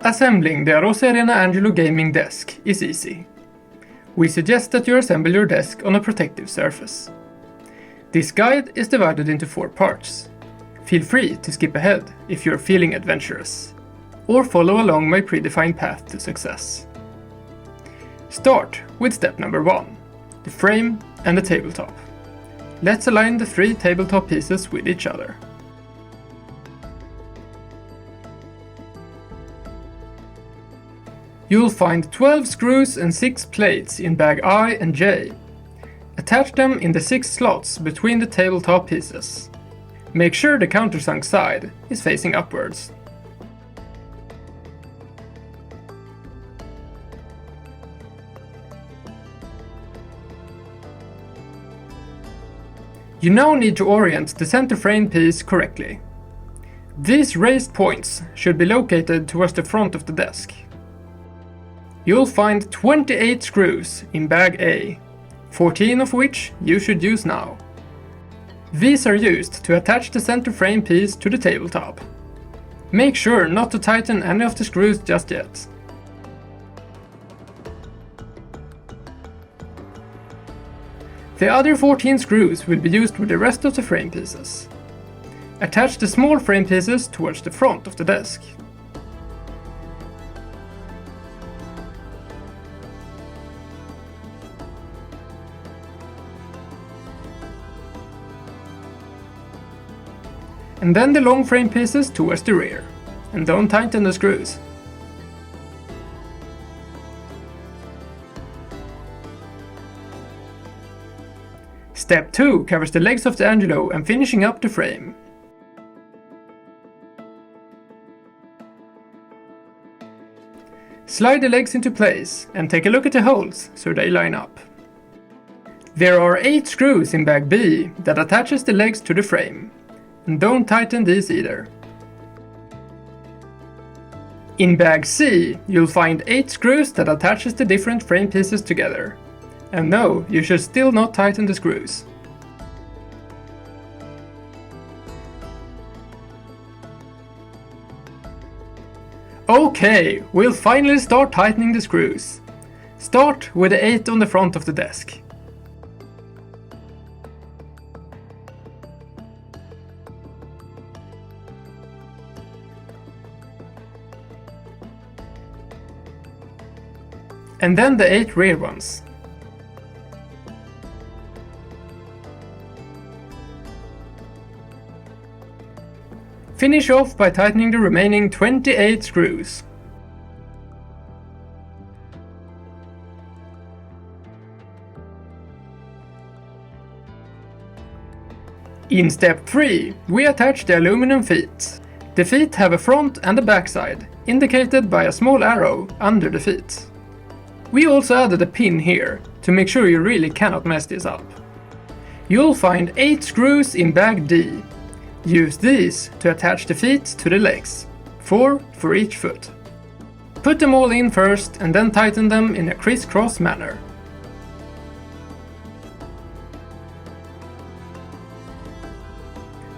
Assembling the Arozzi Arena Angelo gaming desk is easy. We suggest that you assemble your desk on a protective surface. This guide is divided into 4 parts. Feel free to skip ahead if you're feeling adventurous, or follow along my predefined path to success. Start with step number 1, the frame and the tabletop. Let's align the 3 tabletop pieces with each other. You'll find 12 screws and 6 plates in bag I and J. Attach them in the 6 slots between the tabletop pieces. Make sure the countersunk side is facing upwards. You now need to orient the center frame piece correctly. These raised points should be located towards the front of the desk. You'll find 28 screws in bag A, 14 of which you should use now. These are used to attach the center frame piece to the tabletop. Make sure not to tighten any of the screws just yet. The other 14 screws will be used with the rest of the frame pieces. Attach the small frame pieces towards the front of the desk. And then the long frame pieces towards the rear. And don't tighten the screws. Step 2 covers the legs of the Angelo and finishing up the frame. Slide the legs into place and take a look at the holes so they line up. There are 8 screws in bag B that attaches the legs to the frame. And don't tighten these either. In bag C, you'll find 8 screws that attaches the different frame pieces together. And no, you should still not tighten the screws. Okay, we'll finally start tightening the screws. Start with the 8 on the front of the desk. And then the 8 rear ones. Finish off by tightening the remaining 28 screws. In step 3, we attach the aluminum feet. The feet have a front and a back side, indicated by a small arrow under the feet. We also added a pin here, to make sure you really cannot mess this up. You'll find 8 screws in bag D. Use these to attach the feet to the legs, 4 for each foot. Put them all in first and then tighten them in a crisscross manner.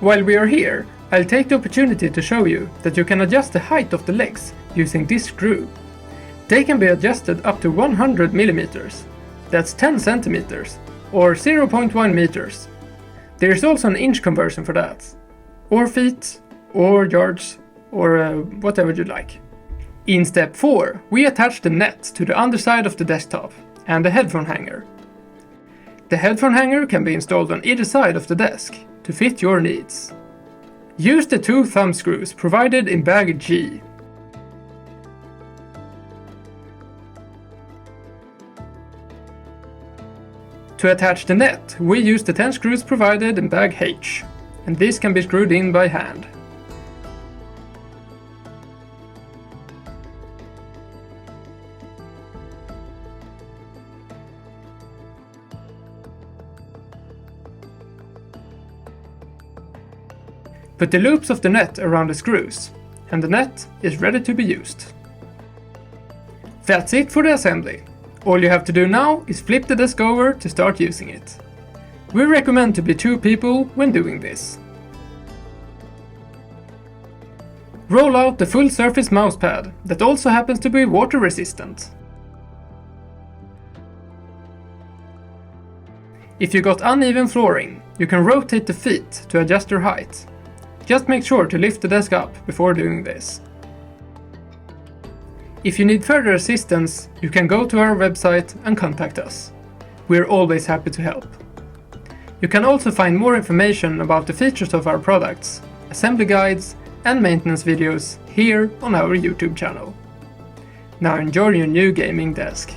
While we are here, I'll take the opportunity to show you that you can adjust the height of the legs using this screw. They can be adjusted up to 100 mm, that's 10 cm, or 0.1 meters. There is also an inch conversion for that, or feet, or yards, or whatever you like. In step 4, we attach the net to the underside of the desktop and the headphone hanger. The headphone hanger can be installed on either side of the desk to fit your needs. Use the 2 thumb screws provided in bag G. To attach the net, we use the 10 screws provided in bag H, and these can be screwed in by hand. Put the loops of the net around the screws, and the net is ready to be used. That's it for the assembly. All you have to do now is flip the desk over to start using it. We recommend to be 2 people when doing this. Roll out the full surface mousepad that also happens to be water resistant. If you got uneven flooring, you can rotate the feet to adjust their height. Just make sure to lift the desk up before doing this. If you need further assistance, you can go to our website and contact us. We're always happy to help. You can also find more information about the features of our products, assembly guides, and maintenance videos here on our YouTube channel. Now enjoy your new gaming desk.